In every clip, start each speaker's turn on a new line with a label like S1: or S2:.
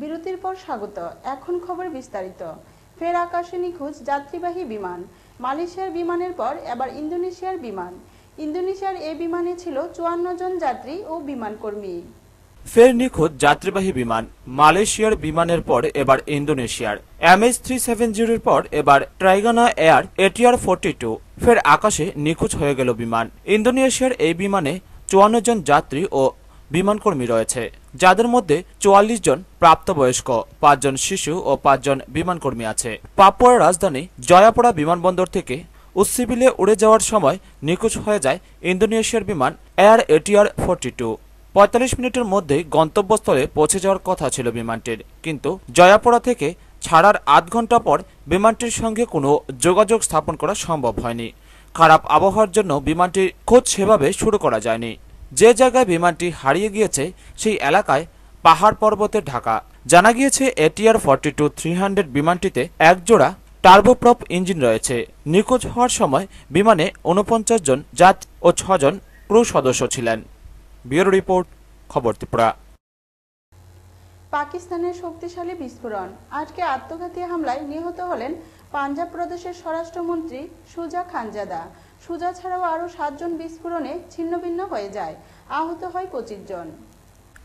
S1: বিরতির পর স্বাগত। এখন খবর বিস্তারিত। ফের আকাশে নিখোঁজ যাত্রীবাহী বিমান। মালয়েশিয়ার বিমানের পর এবার ইন্দোনেশিয়ার বিমান। ইন্দোনেশিয়ার এই বিমানে ছিল 54 জন যাত্রী ও বিমানকর্মী।
S2: ফের নিখোঁজ যাত্রীবাহী বিমান। মালয়েশিয়ার বিমানের পর এবার ইন্দোনেশিয়ার MH370 এর পর এবার ট্রাইগানা এয়ার ATR 42 ফের আকাশে নিখোঁজ হয়ে গেল বিমান। ইন্দোনেশিয়ার এই বিমানে 54 জন যাত্রী ও বিমানকর্মী রয়েছে, যাদের মধ্যে 44 জন প্রাপ্তবয়স্ক, 5 জন শিশু ও 5 জন বিমানকর্মী আছে। পাপুয়ার রাজধানী জয়াপড়া বিমানবন্দর থেকে উসিবিলে উড়ে যাওয়ার সময় নিখোঁজ হয়ে যায় ইন্দোনেশিয়ার বিমান এয়ার ATR 42। 45 মিনিটের মধ্যেই গন্তব্যস্থলে পৌঁছে যাওয়ার কথা ছিল বিমানটির, কিন্তু জয়াপড়া থেকে ছাড়ার আধ ঘন্টা পর বিমানটির সঙ্গে কোনো যোগাযোগ স্থাপন করা সম্ভব হয়নি। খারাপ আবহাওয়ার জন্য বিমানটির খোঁজ সেভাবে শুরু করা যায়নি। যে জায়গায় বিমানটি হারিয়ে গিয়েছে সেই এলাকায় পাহাড় পর্বতে ঢাকা। জানা গিয়েছে ATR 42-300 বিমানটিতে একজোড়া টার্বোপ্রপ ইঞ্জিন রয়েছে। নিখোঁজ হওয়ার সময় বিমানে 49 জন যাত্রী ও 6 জন ক্রু সদস্য ছিলেন। ব্যুরো রিপোর্ট, খবর ত্রিপুরা।
S1: পাকিস্তানের শক্তিশালী বিস্ফোরণ। আজকে আত্মঘাতী হামলায় নিহত হলেন পাঞ্জাব প্রদেশের স্বরাষ্ট্রমন্ত্রী সুজা খানজাদা। সুজা ছাড়াও আরও 7 জন বিস্ফোরণে ছিন্নভিন্ন হয়ে যায়। আহত হয় 25 জন।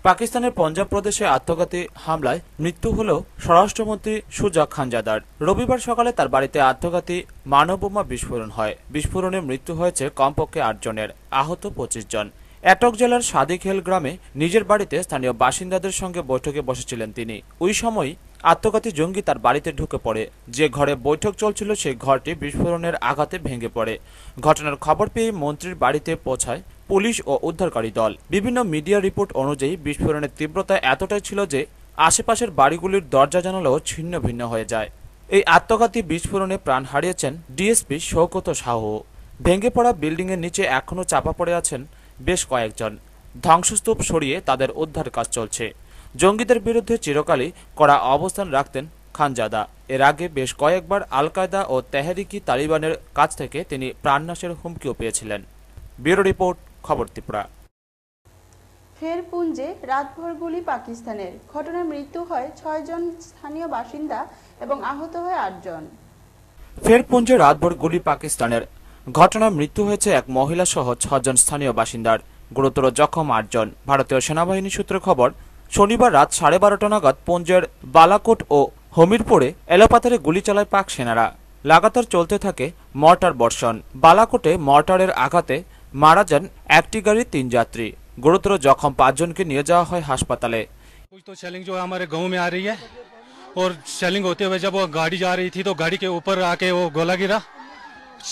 S2: পাকিস্তানের পঞ্জাব প্রদেশে আত্মঘাতী হামলায় মৃত্যু হল স্বরাষ্ট্রমন্ত্রী সুজা খানজাদার। রবিবার সকালে তার বাড়িতে আত্মঘাতী মানববোমা বিস্ফোরণ হয়। বিস্ফোরণে মৃত্যু হয়েছে কমপক্ষে 8 জনের, আহত 25 জন। এটক জেলার সাদিকহেল গ্রামে নিজের বাড়িতে স্থানীয় বাসিন্দাদের সঙ্গে বৈঠকে বসেছিলেন তিনি। ওই সময় আত্মঘাতী জঙ্গি তার বাড়িতে ঢুকে পড়ে। যে ঘরে বৈঠক চলছিল সেই ঘরটি বিস্ফোরণের আঘাতে ভেঙে পড়ে। ঘটনার খবর পেয়ে মন্ত্রীর বাড়িতে পৌঁছায় পুলিশ ও উদ্ধারকারী দল। বিভিন্ন মিডিয়া রিপোর্ট অনুযায়ী বিস্ফোরণের তীব্রতা এতটাই ছিল যে আশেপাশের বাড়িগুলির দরজা জানালাও ছিন্ন ভিন্ন হয়ে যায়। এই আত্মঘাতী বিস্ফোরণে প্রাণ হারিয়েছেন ডিএসপি শওকত সাহু। ভেঙে পড়া বিল্ডিংয়ের নিচে এখনও চাপা পড়ে আছেন বেশ কয়েকজন। ধ্বংসস্তূপ সরিয়ে তাদের উদ্ধার কাজ চলছে। জঙ্গিদের বিরুদ্ধে চিরকালই কড়া অবস্থান রাখতেন খানজাদা। এর আগে বেশ কয়েকবার আল কায়দা ও তেহরিকি তালিবানের কাছ থেকে তিনি প্রাণনাশের হুমকিও পেয়েছিলেন। ব্যুরো রিপোর্ট, খবর ত্রিপুরা।
S1: ফের পুঞ্জে রাতভর গুলি পাকিস্তানের। ঘটনায় মৃত্যু হয় 6 জন স্থানীয় বাসিন্দা এবং আহত হয় 8 জন।
S2: ফের পুঞ্জে রাতভর গুলি পাকিস্তানের। ঘটনায় মৃত্যু হয়েছে এক মহিলা সহ 6 জন স্থানীয় বাসিন্দার, গুরুতর জখম 8 জন। ভারতীয় সেনাবাহিনী সূত্রে খবর, শনিবার রাত 12:30 নাগাদ পুঞ্জের বালাকোট ও হমিরপুরে এলোপাতারে গুলি চালায় পাক সেনারা। লাগাতার চলতে থাকে মর্টার বর্ষণ। বালাকোটে মর্টারের আঘাতে মারা যান একটি গাড়ির 3 যাত্রী। গুরুতর জখম 5 জনকে নিয়ে যাওয়া হয় হাসপাতালে।
S3: कुछ तो शेलिंग जो हमारे गांव में आ रही है और शेलिंग होते हुए जब वो गाड़ी जा रही थी तो गाड़ी के ऊपर आके वो गोला गिरा,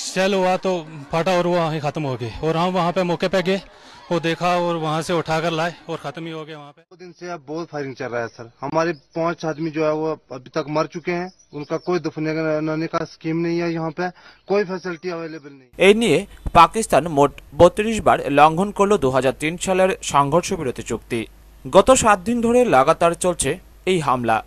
S3: शेल हुआ तो फटा और वो वहीं खत्म हो गए। और हम वहाँ पे मौके पे गए, वो देखा और वहाँ से उठाकर लाए और खत्म ही हो गए वहाँ पे।
S4: 2 दिन से अब बहुत फायरिंग चल रहा है सर। हमारे 5 आदमी जो है वो अभी तक मर चुके हैं। उनका कोई दफनाने का स्कीम नहीं है, यहाँ पे कोई फैसिलिटी अवेलेबल नहीं।
S2: এই নিয়ে পাকিস্তান মোট 32 বার লঙ্ঘন করল 2003 সালের সংঘর্ষ বিরতি চুক্তি। গত 7 দিন ধরে লাগাতার চলছে এই হামলা।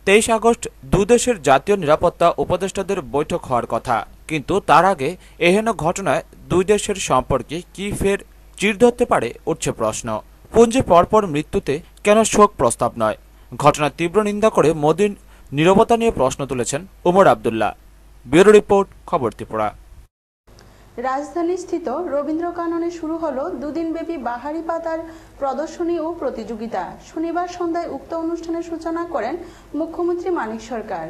S2: 23 আগস্ট দুদেশের জাতীয় নিরাপত্তা উপদেষ্টাদের বৈঠক হওয়ার কথা, কিন্তু তার আগে এহেন ঘটনায় দুই দেশের সম্পর্কে কি ফের চির ধরতে পারে উঠছে প্রশ্ন। পুঞ্জে পরপর মৃত্যুতে কেন শোক প্রস্তাব নয়? ঘটনার তীব্র নিন্দা করে মোদির নীরবতা নিয়ে প্রশ্ন তুলেছেন ওমর আবদুল্লাহ। ব্যুরো রিপোর্ট, খবর ত্রিপুরা।
S1: রাজধানীস্থিত রবীন্দ্র কাননে শুরু হলো 2 দিনব্যাপী বাহারি পাতার প্রদর্শনী ও প্রতিযোগিতা। শনিবার সন্ধ্যায় উক্ত অনুষ্ঠানের সূচনা করেন মুখ্যমন্ত্রী মানিক সরকার।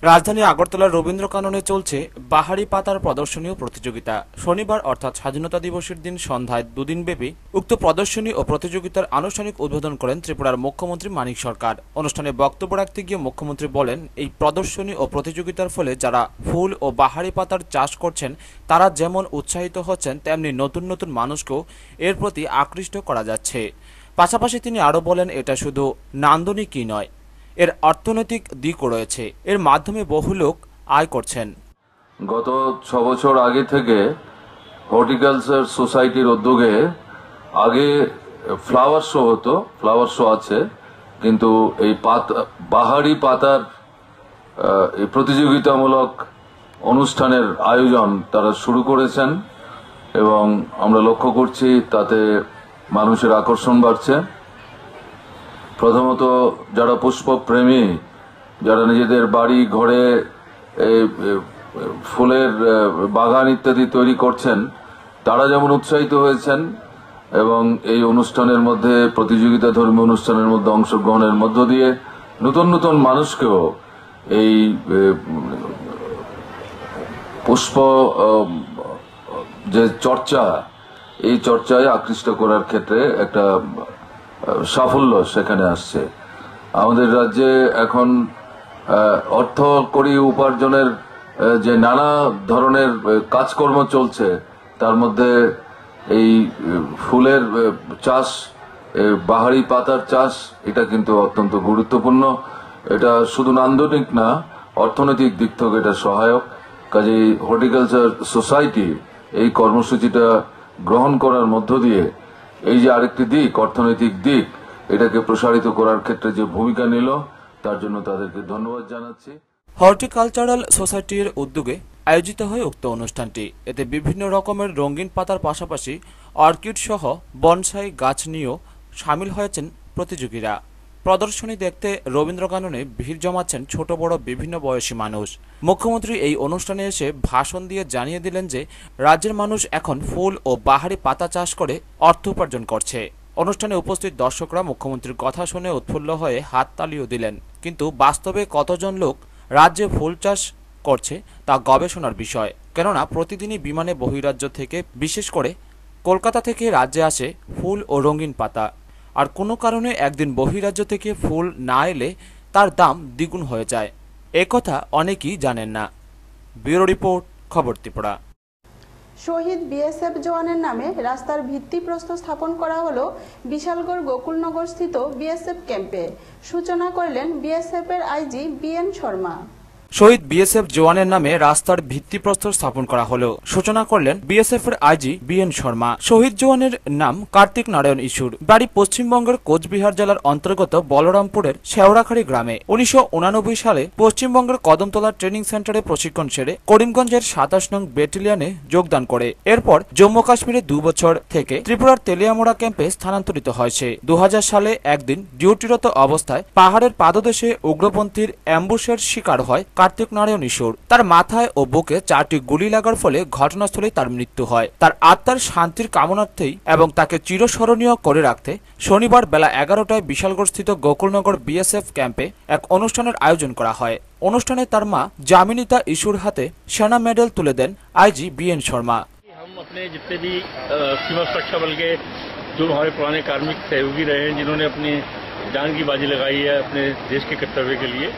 S2: রাজধানী আগরতলার রবীন্দ্র কাননে চলছে বাহারি পাতার প্রদর্শনী ও প্রতিযোগিতা। শনিবার অর্থাৎ স্বাধীনতা দিবসের দিন সন্ধ্যায় 2 দিনব্যাপী উক্ত প্রদর্শনী ও প্রতিযোগিতার আনুষ্ঠানিক উদ্বোধন করেন ত্রিপুরার মুখ্যমন্ত্রী মানিক সরকার। অনুষ্ঠানে বক্তব্য রাখতে গিয়ে মুখ্যমন্ত্রী বলেন, এই প্রদর্শনী ও প্রতিযোগিতার ফলে যারা ফুল ও বাহারি পাতার চাষ করছেন তারা যেমন উৎসাহিত হচ্ছেন, তেমনি নতুন নতুন মানুষকেও এর প্রতি আকৃষ্ট করা যাচ্ছে। পাশাপাশি তিনি আরও বলেন, এটা শুধু নান্দনিকই নয়, এর অর্থনৈতিক দিকও রয়েছে। এর মাধ্যমে বহু লোক আয় করছেন।
S5: গত 6 বছর আগে থেকে হর্টিকালচার সোসাইটির উদ্যোগে আগে ফ্লাওয়ার শো হতো, ফ্লাওয়ার শো আছে, কিন্তু এই বাহারি পাতার এই প্রতিযোগিতামূলক অনুষ্ঠানের আয়োজন তারা শুরু করেছেন এবং আমরা লক্ষ্য করছি তাতে মানুষের আকর্ষণ বাড়ছে। প্রথমত যারা পুষ্পপ্রেমী, যারা নিজেদের বাড়ি ঘরে ফুলের বাগান ইত্যাদি তৈরি করছেন, তারা যেমন উৎসাহিত হয়েছেন এবং এই অনুষ্ঠানের মধ্যে, প্রতিযোগিতা ধর্মী অনুষ্ঠানের মধ্যে অংশগ্রহণের মধ্য দিয়ে নতুন নতুন মানুষকেও এই পুষ্প যে চর্চা, এই চর্চায় আকৃষ্ট করার ক্ষেত্রে একটা সাফল্য সেখানে আসছে। আমাদের রাজ্যে এখন অর্থ কড়ি উপার্জনের যে নানা ধরনের কাজকর্ম চলছে, তার মধ্যে এই ফুলের চাষ, বাহারি পাতার চাষ, এটা কিন্তু অত্যন্ত গুরুত্বপূর্ণ। এটা শুধু নান্দনিক না, অর্থনৈতিক দিক থেকে এটা সহায়ক। কাজেই হর্টিকালচার সোসাইটি এই কর্মসূচিটা গ্রহণ করার মধ্য দিয়ে এই যে আরেকটি দিক, অর্থনৈতিক দিক, এটাকে প্রসারিত করার ক্ষেত্রে যে ভূমিকা নিল, তার জন্য তাদেরকে ধন্যবাদ জানাচ্ছি।
S2: হর্টিকালচারাল সোসাইটির উদ্যোগে আয়োজিত হয় উক্ত অনুষ্ঠানটি। এতে বিভিন্ন রকমের রঙিন পাতার পাশাপাশি অর্কিড সহ বনসাই গাছ নিয়েও সামিল হয়েছেন প্রতিযোগীরা। প্রদর্শনী দেখতে রবীন্দ্রগাননে ভিড় জমাচ্ছেন ছোট বড় বিভিন্ন বয়সী মানুষ। মুখ্যমন্ত্রী এই অনুষ্ঠানে এসে ভাষণ দিয়ে জানিয়ে দিলেন যে রাজ্যের মানুষ এখন ফুল ও বাহারি পাতা চাষ করে অর্থ উপার্জন করছে। অনুষ্ঠানে উপস্থিত দর্শকরা মুখ্যমন্ত্রীর কথা শুনে উৎফুল্ল হয়ে হাততালিও দিলেন। কিন্তু বাস্তবে কতজন লোক রাজ্যে ফুল চাষ করছে তা গবেষণার বিষয়। কেননা প্রতিদিনই বিমানে বহিরাজ্য থেকে, বিশেষ করে কলকাতা থেকে রাজ্যে আসে ফুল ও রঙিন পাতা। আর কোনো কারণে একদিন বহিরাজ্য থেকে ফুল না এলে তার দাম দ্বিগুণ হয়ে যায়। একথা অনেকেই জানেন না। ব্যুরো রিপোর্ট, খবর ত্রিপুরা।
S1: শহীদ বিএসএফ জওয়ানের নামে রাস্তার ভিত্তিপ্রস্তর স্থাপন করা হলো বিশালগড় গোকুলনগর স্থিত বিএসএফ ক্যাম্পে। সূচনা করলেন বিএসএফ এর আইজি বিএন শর্মা।
S2: শহীদ বিএসএফ জওয়ানের নামে রাস্তার ভিত্তিপ্রস্তর স্থাপন করা হলো। সূচনা করলেন বিএসএফ এর আইজি বিএন শর্মা। শহীদ জওয়ানের নাম কার্তিক নারায়ণ ইসুর। বাড়ি পশ্চিমবঙ্গের কোচবিহার জেলার অন্তর্গত বলরামপুরের শেওড়াখাড়ি গ্রামে। 1989 সালে পশ্চিমবঙ্গের কদমতলা ট্রেনিং সেন্টারে প্রশিক্ষণ সেরে করিমগঞ্জের 27 নং ব্যাটালিয়নে যোগদান করে এরপর জম্মু কাশ্মীরে 2 বছর থেকে ত্রিপুরার তেলিয়ামুড়া ক্যাম্পে স্থানান্তরিত হয়েছে। 2000 সালে একদিন ডিউটিরত অবস্থায় পাহাড়ের পাদদেশে উগ্রপন্থীর অ্যাম্বুশের শিকার হয় কার্তিক নারায়ণ ইসুর। তার মাথায় ও বুকে 4টি গুলি লাগার ফলে ঘটনাস্থলেই তার মৃত্যু হয়। তার আত্মার শান্তির কামনার্থেই এবং তাকে চিরস্মরণীয় করে রাখতে শনিবার বেলা 11টায় বিশালগড় স্থিত গোকুলনগর বিএসএফ ক্যাম্পে এক অনুষ্ঠানের আয়োজন করা হয়। অনুষ্ঠানে তার মা জামিনিতা ইসুর হাতে সেনা মেডেল তুলে দেন আইজি বিএন শর্মা।
S6: हम अपने जितने भी सीमा सुरक्षा बल के जो हमारे पुराने कार्मिक सहयोगी रहे हैं, जिन्होंने अपनी जान की बाजी लगाई है अपने देश के कर्तव्य के लिए,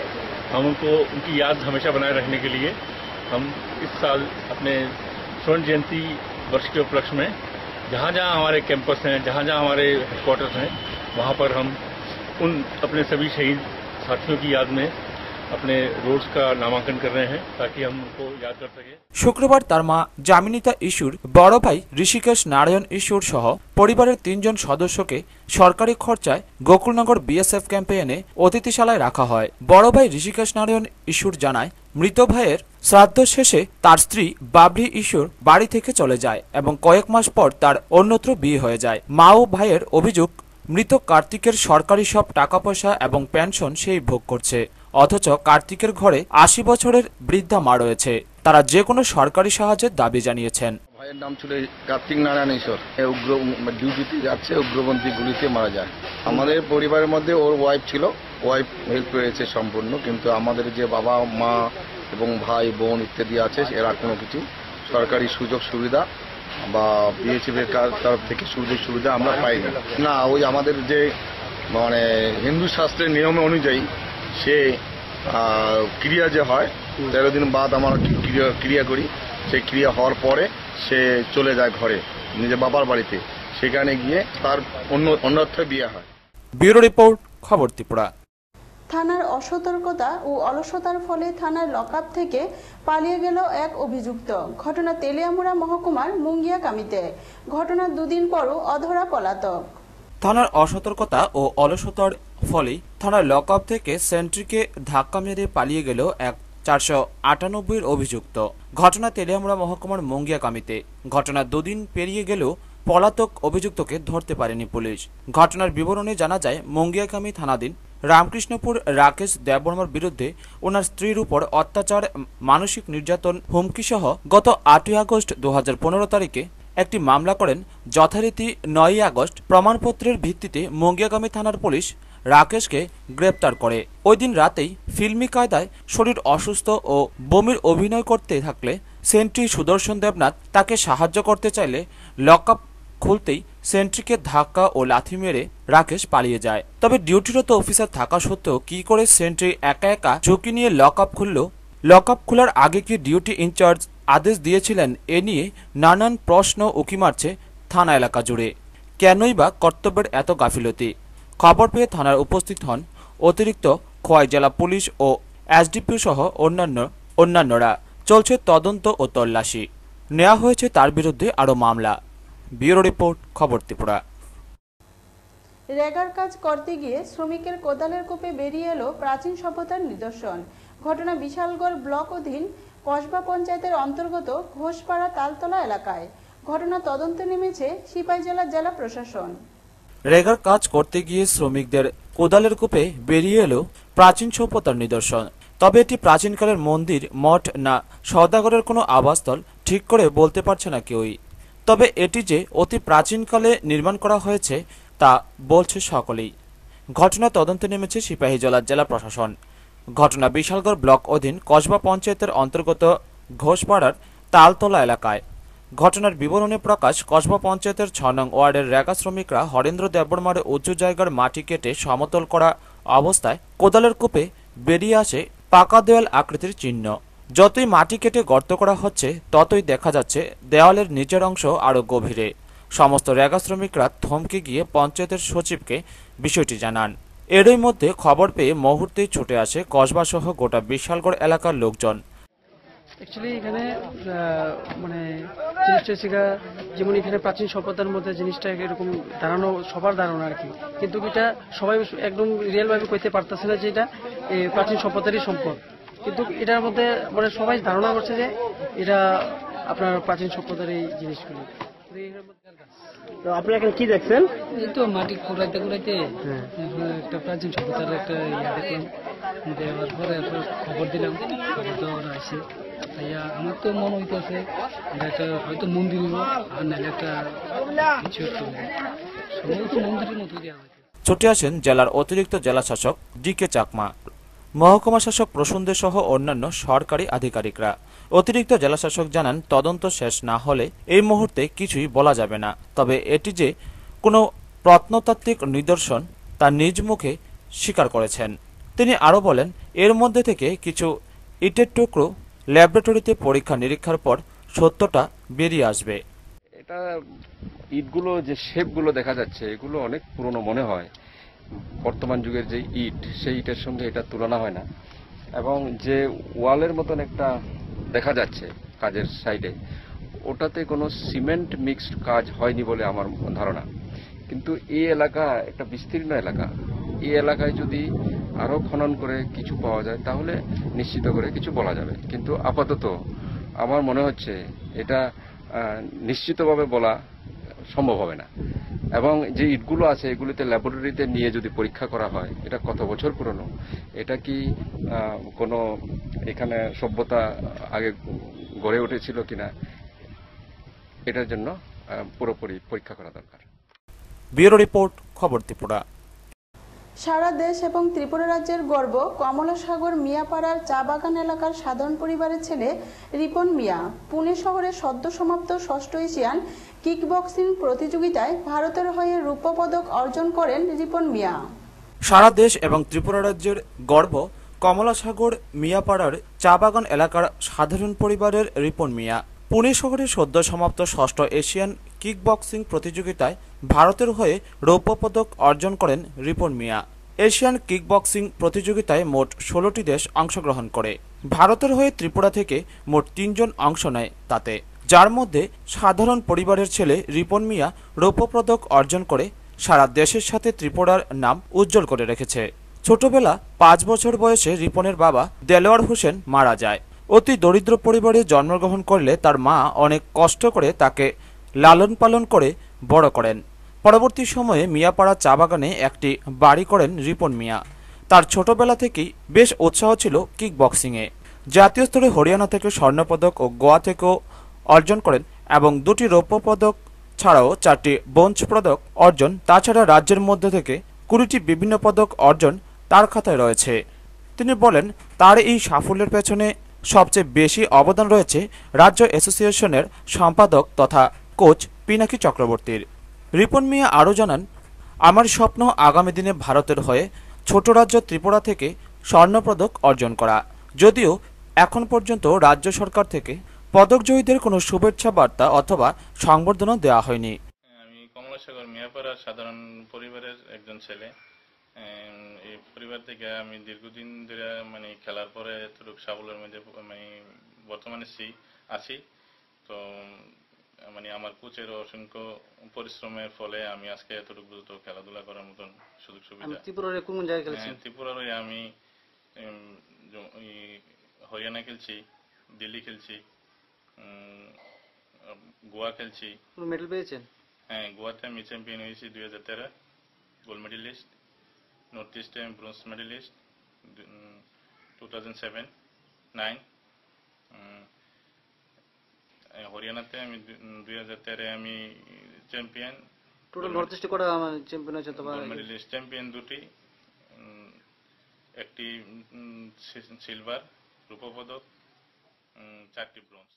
S6: हम उनको उनकी याद हमेशा बनाए रखने के लिए हम इस साल अपने स्वर्ण जयंती वर्ष के उपलक्ष्य में जहाँ जहाँ हमारे कैंपस हैं, जहाँ जहाँ हमारे हेडक्वार्टर्स हैं, वहाँ पर हम उन अपने सभी शहीद साथियों की याद में अपने रोड्स का नामांकन कर रहे हैं ताकि हम उनको याद कर सकें।
S2: শুক্রবার তার মা জামিনিতা ইসুর বড় ভাই ঋষিকেশ নারায়ণ ইসুর সহ পরিবারের 3 জন সদস্যকে সরকারি খরচায় গোকুলনগর বিএসএফ ক্যাম্পে এনে অতিথিশালায় রাখা হয়। বড় ভাই ঋষিকেশ নারায়ণ ইসুর জানায়, মৃত ভাইয়ের শ্রাদ্ধ শেষে তার স্ত্রী বাবরি ইসুর বাড়ি থেকে চলে যায় এবং কয়েক মাস পর তার অন্যত্র বিয়ে হয়ে যায়। মা ও ভাইয়ের অভিযোগ, মৃত কার্তিকের সরকারি সব টাকা পয়সা এবং পেনশন সেই ভোগ করছে, অথচ কার্তিকের ঘরে 80 বছরের বৃদ্ধা মা রয়েছে। তারা যে কোনো সরকারি সাহায্যের দাবি জানিয়েছেন।
S7: ভাইয়ের নাম ছিল কার্তিক নারায়ণ ঈশ্বর। উগ্র ডিউটিতে যাচ্ছে, উগ্রপন্থী গুলিতে মারা যায়। আমাদের পরিবারের মধ্যে ওর ওয়াইফ ছিল, ওয়াইফ হেল্প করেছে সম্পূর্ণ, কিন্তু আমাদের যে বাবা মা এবং ভাই বোন ইত্যাদি আছে, এরা কোনো কিছু সরকারি সুযোগ সুবিধা বা বিএসএফ এর তরফ থেকে সুযোগ সুবিধা আমরা পাইনি। না, ওই আমাদের যে মানে হিন্দু শাস্ত্রের নিয়ম অনুযায়ী সে ক্রিয়া যে হয় 13 দিন বাদ আমরা ক্রিয়া করি, সেই ক্রিয়া হওয়ার পরে সে চলে যায় ঘরে নিজের বাবার বাড়িতে, সেখানে গিয়ে তার অন্যত্র বিয়ে হয়।
S2: ব্যুরো রিপোর্ট, খবর ত্রিপুরা।
S1: থানার অসতর্কতা ও অলসতার ফলে থানার লকআপ থেকে পালিয়ে গেল এক অভিযুক্ত। ঘটনা তেলিয়ামুড়া মহকুমার মুঙ্গিয়াকামিতে। ঘটনার 2 দিন পরও অধরা পলাতক।
S2: থানার অসতর্কতা ও অলসতার ফলে থানার লকআপ থেকে সেন্ট্রিকে ধাক্কা মেরে পালিয়ে গেল এক 498 অভিযুক্ত। ঘটনা তেলিয়ামুড়া মহকুমার মুঙ্গিয়াকামিতে। ঘটনা 2 দিন পেরিয়ে গেলেও পলাতক অভিযুক্তকে ধরতে পারেনি পুলিশ। ঘটনার বিবরণে জানা যায়, মঙ্গিয়াকামী থানাধীন রামকৃষ্ণপুর রাকেশ দেববর্মার বিরুদ্ধে ওনার স্ত্রীর উপর অত্যাচার, মানসিক নির্যাতন, হুমকি সহ গত 8ই আগস্ট 2015 তারিখে একটি মামলা করেন। যথারীতি 9ই আগস্ট প্রমাণপত্রের ভিত্তিতে মঙ্গিয়াকামী থানার পুলিশ রাকেশকে গ্রেপ্তার করে। ওই দিন রাতেই ফিল্মি কায়দায় শরীর অসুস্থ ও বমির অভিনয় করতে থাকলে সেন্ট্রি সুদর্শন দেবনাথ তাকে সাহায্য করতে চাইলে লকআপ খুলতেই সেন্ট্রিকে ধাক্কা ও লাথি মেরে রাকেশ পালিয়ে যায়। তবে ডিউটিরত অফিসার থাকা সত্ত্বেও কি করে সেন্ট্রি একা একা ঝুঁকি নিয়ে লকআপ খুলল? লকআপ খোলার আগে কি ডিউটি ইনচার্জ আদেশ দিয়েছিলেন? এ নিয়ে নানান প্রশ্ন উকি মারছে থানা এলাকা জুড়ে। কেনই বা কর্তব্যের এত গাফিলতি? খবর পেয়ে থানার উপস্থিত হন অতিরিক্ত খোয়াই জেলা পুলিশ ও এসডিপিও সহ অন্যান্যরা। চলছে তদন্ত ও তল্লাশি। নেওয়া হয়েছে তার বিরুদ্ধে আরও মামলা। ব্যুরো রিপোর্ট, খবর ত্রিপুরা।
S1: রেগার কাজ করতে গিয়ে শ্রমিকের কোদালের কোপে বেরিয়ে এলো প্রাচীন সভ্যতার নিদর্শন। ঘটনা বিশালগড় ব্লক অধীন কসবা পঞ্চায়েতের অন্তর্গত ঘোষপাড়া তালতলা এলাকায়। ঘটনা তদন্তে নেমেছে সিপাহীজলা জেলা প্রশাসন।
S2: রেগার কাজ করতে গিয়ে শ্রমিকদের কোদালের কোপে বেরিয়ে এলো প্রাচীন সভ্যতার নিদর্শন। তবে এটি প্রাচীনকালের মন্দির, মঠ না সওদাগরের কোনো আবাসস্থল ঠিক করে বলতে পারছে না কেউই। তবে এটি যে অতি প্রাচীনকালে নির্মাণ করা হয়েছে তা বলছে সকলেই। ঘটনা তদন্তে নেমেছে সিপাহীজলা জেলা প্রশাসন। ঘটনা বিশালগড় ব্লক অধীন কসবা পঞ্চায়েতের অন্তর্গত ঘোষপাড়ার তালতলা এলাকায়। ঘটনার বিবরণে প্রকাশ, কসবা পঞ্চায়েতের 6 নং ওয়ার্ডের রেগা শ্রমিকরা হরেন্দ্র দেববর্মার উঁচু জায়গার মাটি কেটে সমতল করা অবস্থায় কোদালের কোপে বেরিয়ে আসে পাকা দেওয়াল আকৃতির চিহ্ন। যতই মাটি কেটে গর্ত করা হচ্ছে ততই দেখা যাচ্ছে দেওয়ালের নিচের অংশ আরও গভীরে। সমস্ত রেগা শ্রমিকরা থমকে গিয়ে পঞ্চায়েতের সচিবকে বিষয়টি জানান। এরই মধ্যে খবর পেয়ে মুহূর্তেই ছুটে আসে কসবা সহ গোটা বিশালগড় এলাকার লোকজন।
S8: অ্যাকচুয়ালি এখানে মানে জিনিসটা হচ্ছে যেমন এখানে প্রাচীন সভ্যতার মধ্যে জিনিসটা এরকম দাঁড়ানো সবার ধারণা আর কি, কিন্তু এটা সবাই একদম রিয়েল ভাবে কইতে পারতেছে না যে এটা প্রাচীন সভ্যতারই সম্পদ। কিন্তু এটার মধ্যে মানে সবাই ধারণা করছে যে এটা আপনার প্রাচীন সভ্যতার এই জিনিসগুলি।
S9: তো আপনি এখন কি দেখছেন?
S8: এই তো মাটি কুড়াইতে কুড়াইতে একটা প্রাচীন সভ্যতার একটা ইয়ে দেখলাম, দেওয়ার পরে খবর দিলাম, খবর দেওয়ার আসে। আমার তো মনে হইতেছে এটা হয়তো মন্দির আর নাহলে একটা কিছু সম্ভবত মন্দিরের মতো দেওয়া হয়েছে।
S2: ছুটে আসেন জেলার অতিরিক্ত জেলা শাসক DK চাকমা, মহকুমা শাসক প্রসূন সহ অন্যান্য সরকারি আধিকারিকরা। অতিরিক্ত জেলাশাসক জানান, তদন্ত শেষ না হলে এই মুহূর্তে কিছুই বলা যাবে না। তবে এটি যে কোনো প্রত্নতাত্ত্বিক নিদর্শন তা নিজ মুখে স্বীকার করেছেন। তিনি আরও বলেন, এর মধ্যে থেকে কিছু ইটের টুকরো ল্যাবরেটরিতে পরীক্ষা নিরীক্ষার পর সত্যটা বেরিয়ে আসবে।
S10: এটা ইটগুলো যে শেপগুলো দেখা যাচ্ছে এগুলো অনেক পুরনো মনে হয়। বর্তমান যুগের যে ইট সেই ইটের সঙ্গে এটা তুলনা হয় না। এবং যে ওয়ালের মতন একটা দেখা যাচ্ছে কাজের সাইডে, ওটাতে কোনো সিমেন্ট মিক্সড কাজ হয়নি বলে আমার ধারণা। কিন্তু এই এলাকা একটা বিস্তীর্ণ এলাকা, এই এলাকায় যদি আরো খনন করে কিছু পাওয়া যায় তাহলে নিশ্চিত করে কিছু বলা যাবে। কিন্তু আপাতত আমার মনে হচ্ছে এটা নিশ্চিতভাবে বলা সম্ভব হবে না। এবং যে ইটগুলো আছে এগুলিতে ল্যাবরেটরিতে নিয়ে যদি পরীক্ষা করা হয়, এটা কত বছর পুরনো, এটা কি কোনো এখানে সভ্যতা আগে গড়ে উঠেছিল কিনা, এটার জন্য পুরোপুরি পরীক্ষা করা দরকার।
S2: ব্যুরো রিপোর্ট, খবর ত্রিপুরা।
S1: সারা দেশ এবং ত্রিপুরা রাজ্যের গর্ব কমলাসাগর মিয়াপাড়ার চা বাগান এলাকার সাধারণ পরিবারের ছেলে রিপন মিয়া পুনে শহরে সদ্য সমাপ্ত 6ষ্ঠ এশিয়ান কিকবক্সিং প্রতিযোগিতায় ভারতের হয়ে রৌপ্য পদক অর্জন করেন রিপন মিয়া।
S2: সারা দেশ এবং ত্রিপুরা রাজ্যের গর্ব কমলাসাগর মিয়াপাড়ার চা বাগান এলাকার সাধারণ পরিবারের রিপন মিয়া পুনে শহরে সদ্য সমাপ্ত 6ষ্ঠ এশিয়ান কিকবক্সিং প্রতিযোগিতায় ভারতের হয়ে রৌপ্য পদক অর্জন করেন রিপন মিয়া। এশিয়ান কিকবক্সিং প্রতিযোগিতায় মোট 16টি দেশ অংশগ্রহণ করে। ভারতের হয়ে ত্রিপুরা থেকে মোট 3 জন অংশ নেয় তাতে, যার মধ্যে সাধারণ পরিবারের ছেলে রিপন মিয়া রৌপ্য পদক অর্জন করে সারা দেশের সাথে ত্রিপুরার নাম উজ্জ্বল করে রেখেছে। ছোটবেলা 5 বছর বয়সে রিপনের বাবা দেলোয়ার হোসেন মারা যায়। অতি দরিদ্র পরিবারে জন্মগ্রহণ করলে তার মা অনেক কষ্ট করে তাকে লালন পালন করে বড় করেন। পরবর্তী সময়ে মিয়াপাড়া চা বাগানে একটি বাড়ি করেন রিপন মিয়া। তার ছোটবেলা থেকেই বেশ উৎসাহ ছিল কিক বক্সিংয়ে। জাতীয় স্তরে হরিয়ানা থেকে স্বর্ণপদক ও গোয়া থেকেও অর্জন করেন এবং 2টি রৌপ্য পদক ছাড়াও 4টি ব্রোঞ্জ পদক অর্জন। তাছাড়া রাজ্যের মধ্যে থেকে 20টি বিভিন্ন পদক অর্জন তার খাতায় রয়েছে। তিনি বলেন, তার এই সাফল্যের পেছনে সবচেয়ে বেশি অবদান রয়েছে রাজ্য অ্যাসোসিয়েশনের সম্পাদক তথা কোচ পিনাকি চক্রবর্তীর। রিপন মিয়া আরও জানান, আমার স্বপ্ন আগামী দিনে ভারতের হয়ে ছোট রাজ্য ত্রিপুরা থেকে স্বর্ণপদক অর্জন করা। যদিও এখন পর্যন্ত রাজ্য সরকার থেকে পদকজয়ীদের কোনো শুভেচ্ছা বার্তা অথবা সংবর্ধনা দেওয়া হয়নি।
S6: আমি কমলাসাগর মিয়াপাড়ার সাধারণ পরিবারের একজন ছেলে। এই পরিবার থেকে আমি দীর্ঘদিন ধরে খেলার পরে এতটুকু সাফল্যের মধ্যে বর্তমানে আছি। তো আমার কোচের অসংখ্য পরিশ্রমের ফলে আমি আজকে এতটুকু দ্রুত খেলাধুলা করার মতন সুযোগ সুবিধা।
S8: ত্রিপুরার কোন জায়গায় খেলেছেন?
S6: ত্রিপুরার আমি হরিয়ানা খেলছি, দিল্লি খেলছি, গোয়া খেলছি।
S8: মেডেল পেয়েছেন?
S6: হ্যাঁ, গোয়াতে আমি চ্যাম্পিয়ন হয়েছি 2013 গোল্ড মেডেলিস্ট, নর্থ ইস্টে আমি ব্রোঞ্জ মেডেলিস্ট 2007-9। হরিয়ানাতে আমি 2013 আমি চ্যাম্পিয়ন।
S8: টোটাল নর্থ ইস্টে কটা চ্যাম্পিয়ন হয়েছে? তো
S6: গোল্ড মেডেলিস্ট চ্যাম্পিয়ন 2টি, একটি সিলভার রূপো পদক, 4টি ব্রোঞ্জ।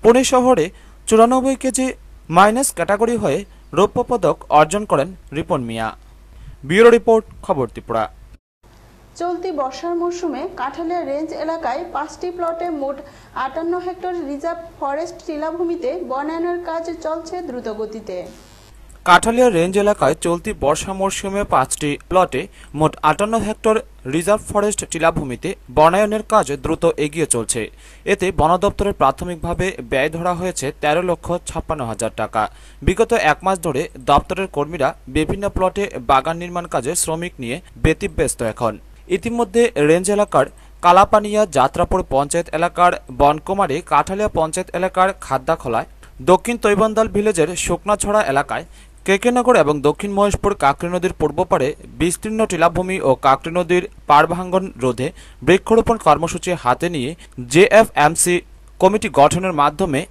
S2: পুনে শহরে 94 কেজি মাইনাস ক্যাটাগরি হয়ে রৌপ্য পদক অর্জন করেন রিপন মিয়া। ব্যুরো রিপোর্ট, খবর ত্রিপুরা।
S1: চলতি বর্ষার মৌসুমে কাঠালিয়া রেঞ্জ এলাকায় 5টি প্লটে মোট 58 হেক্টর রিজার্ভ ফরেস্ট টিলাভূমিতে বনায়নের কাজ চলছে দ্রুতগতিতে।
S2: কাঠালিয়া রেঞ্জ এলাকায় চলতি বর্ষা মরশুমে 5টি প্লটে মোট 58 হেক্টর রিজার্ভ ফরেস্ট টিলাভূমিতে বনায়নের কাজ দ্রুত এগিয়ে চলছে। এতে বন দপ্তরের প্রাথমিকভাবে ব্যয় ধরা হয়েছে 13,56,000 টাকা। বিগত 1 মাস ধরে দপ্তরের কর্মীরা বিভিন্ন প্লটে বাগান নির্মাণ কাজে শ্রমিক নিয়ে ব্যতিব্যস্ত। এখন ইতিমধ্যে রেঞ্জ এলাকার কালাপানিয়া যাত্রাপুর পঞ্চায়েত এলাকার বনকুমারী, কাঠালিয়া পঞ্চায়েত এলাকার খাদ্দাখোলায়, দক্ষিণ তৈবন্দাল ভিলেজের শুকনাছড়া এলাকায়, কেকেনগর এবং দক্ষিণ মহেশপুর কাকরি নদীর পূর্ব পারে বিস্তীর্ণ টিলাভূমি ও কাকরি নদীর পাড় ভাঙ্গন রোধে বৃক্ষরোপণ কর্মসূচি হাতে নিয়ে জেএফএমসি কমিটি গঠনের মাধ্যমে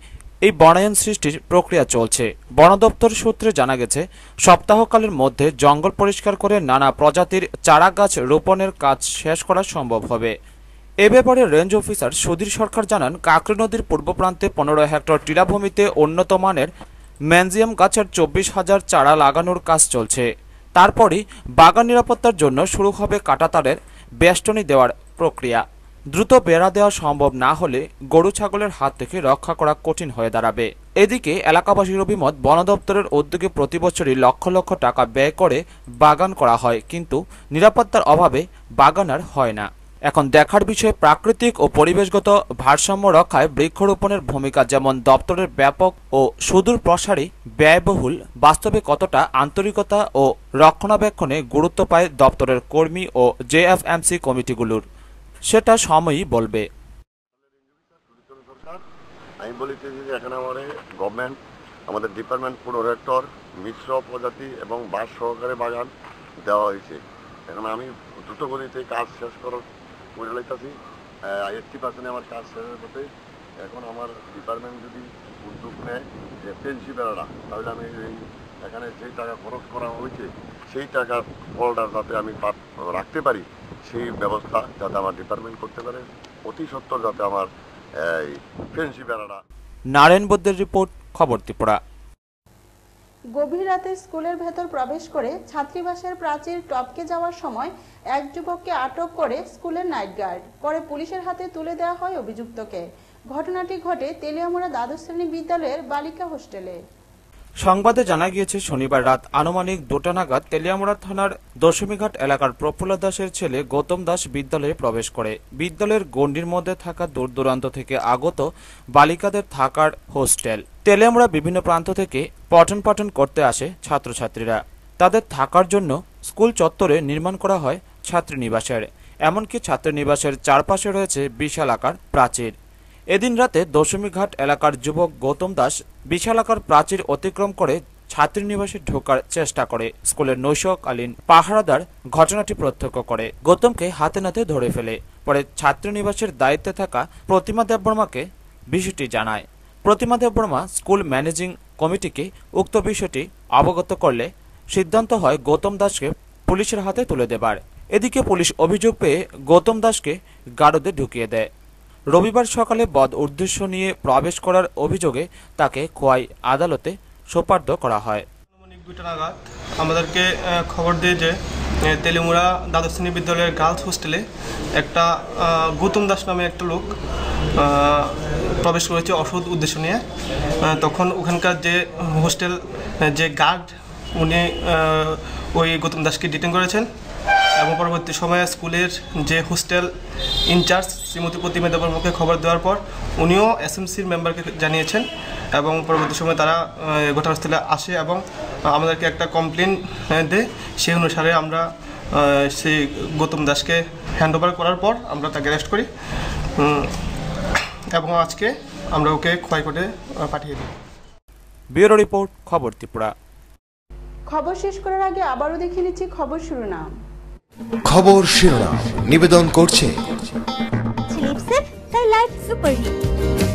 S2: এই বনায়ন সৃষ্টির প্রক্রিয়া চলছে। বন দপ্তর সূত্রে জানা গেছে, সপ্তাহকালের মধ্যে জঙ্গল পরিষ্কার করে নানা প্রজাতির চারা গাছ রোপণের কাজ শেষ করা সম্ভব হবে। এ ব্যাপারে রেঞ্জ অফিসার সুধীর সরকার জানান, কাকরি নদীর পূর্ব প্রান্তে 15 হেক্টর টিলাভূমিতে উন্নত মানের ম্যানজিয়াম গাছের 24,000 চারা লাগানোর কাজ চলছে। তারপরই বাগান নিরাপত্তার জন্য শুরু হবে কাঁটাতারের বেষ্টনী দেওয়ার প্রক্রিয়া। দ্রুত বেড়া দেওয়া সম্ভব না হলে গরু ছাগলের হাত থেকে রক্ষা করা কঠিন হয়ে দাঁড়াবে। এদিকে এলাকাবাসীর অভিমত, বন দপ্তরের উদ্যোগে প্রতি বছরই লক্ষ লক্ষ টাকা ব্যয় করে বাগান করা হয়, কিন্তু নিরাপত্তার অভাবে বাগান আর হয় না। এখন দেখার বিষয় প্রাকৃতিক ও পরিবেশগত ভারসাম্য রক্ষায় বৃক্ষরোপণের ভূমিকা যেমন দপ্তরের ব্যাপক ও সুদূর প্রসারী ব্যয়বহুল, বাস্তবে কতটা আন্তরিকতা ও রক্ষণাবেক্ষণে গুরুত্ব পায় দপ্তরের কর্মী ও জেএফএমসি কমিটিগুলোর, সেটা সময়ই বলবে।
S11: আমি বলেছি যে এখানে আমাদের গভর্নমেন্ট, আমাদের ডিপার্টমেন্ট 15 হেক্টর মিশ্র প্রজাতি এবং বাঁশ সহকারে বাগান দেওয়া হয়েছে। এখন আমি দ্রুত গতিতে কাজ শেষ করে লাইতেছি। 80% আমার কাজ শেষের পথে। এখন আমার ডিপার্টমেন্ট যদি উদ্যোগ নেয় যে ফেন্সি বেড়াটা, তাহলে আমি এই এখানে যেই টাকা খরচ করা হয়েছে সেই টাকার ফলটা যাতে আমি রাখতে পারি, সেই ব্যবস্থা যাতে আমার ডিপার্টমেন্ট করতে পারে, অতি সত্বর যাতে আমার এই ফেন্সি বেড়াটা।
S2: নারায়ণ বৈদ্যের রিপোর্ট, খবর ত্রিপুরা।
S1: গভীর রাতে স্কুলের ভেতর প্রবেশ করে ছাত্রীবাসের প্রাচীর টপকে যাওয়ার সময় এক যুবককে আটক করে স্কুলের নাইট গার্ড। পরে পুলিশের হাতে তুলে দেওয়া হয় অভিযুক্তকে। ঘটনাটি ঘটে তেলিয়ামুড়া দ্বাদশ শ্রেণী বিদ্যালয়ের বালিকা হোস্টেলে।
S2: সংবাদে জানা গিয়েছে, শনিবার রাত আনুমানিক 2টা নাগাদ তেলিয়ামুড়া থানার দশমীঘাট এলাকার প্রফুল্ল দাসের ছেলে গৌতম দাস বিদ্যালয়ে প্রবেশ করে। বিদ্যালয়ের গণ্ডির মধ্যে থাকা দূর দূরান্ত থেকে আগত বালিকাদের থাকার হোস্টেল। তেলিয়ামুড়া বিভিন্ন প্রান্ত থেকে পঠন পাঠন করতে আসে ছাত্রছাত্রীরা। তাদের থাকার জন্য স্কুল চত্বরে নির্মাণ করা হয় ছাত্রীনিবাসের। এমনকি ছাত্রীনিবাসের চারপাশে রয়েছে বিশাল আকার প্রাচীর। এদিন রাতে দশমীঘাট এলাকার যুবক গৌতম দাস বিশাল আকার প্রাচীর অতিক্রম করে ছাত্রীনিবাসে ঢোকার চেষ্টা করে। স্কুলের নৈশকালীন পাহারাদার ঘটনাটি প্রত্যক্ষ করে গৌতমকে হাতে নাতে ধরে ফেলে। পরে ছাত্রীনিবাসের দায়িত্বে থাকা প্রতিমা দেববর্মাকে বিষয়টি জানায়। প্রতিমা দেববর্মা স্কুল ম্যানেজিং কমিটিকে উক্ত বিষয়টি অবগত করলে সিদ্ধান্ত হয় গৌতম দাসকে পুলিশের হাতে তুলে দেবার। এদিকে পুলিশ অভিযোগ পেয়ে গৌতম দাসকে গারদে ঢুকিয়ে দেয়। রবিবার সকালে বদ উদ্দেশ্য নিয়ে প্রবেশ করার অভিযোগে তাকে খোয়াই আদালতে সোপর্দ করা হয়।
S12: 2টা নাগাদ আমাদেরকে খবর দিয়ে যে তেলিমুড়া দ্বাদশ শ্রেণী বিদ্যালয়ের গার্লস হোস্টেলে একটা গৌতম দাস নামে একটা লোক প্রবেশ করেছে অসৎ উদ্দেশ্য নিয়ে। তখন ওখানকার যে হোস্টেল যে গার্ড উনি ওই গৌতম দাসকে ডিটেইন করেছেন এবং পরবর্তী সময়ে স্কুলের যে হোস্টেল ইনচার্জ শ্রীমতী প্রতিমা দেববর্মাকে খবর দেওয়ার পর উনিও এসএমসির মেম্বারকে জানিয়েছেন এবং পরবর্তী সময় তারা ঘটনাস্থলে আসে এবং আমাদেরকে একটা কমপ্লেন দেয়। সেই অনুসারে আমরা সেই গৌতম দাসকে হ্যান্ড ওভার করার পর আমরা তাকে অ্যারেস্ট করি এবং আজকে আমরা ওকে খোয়াই কোর্টে পাঠিয়ে দিই।
S2: ব্যুরো রিপোর্ট, খবর ত্রিপুরা।
S1: খবর শেষ করার আগে আবারও দেখে নিচ্ছি খবর শিরোনাম।
S13: খবর শিরোনাম নিবেদন করছে
S14: স্লিপসেট তাই লাইফ সুপারহিট।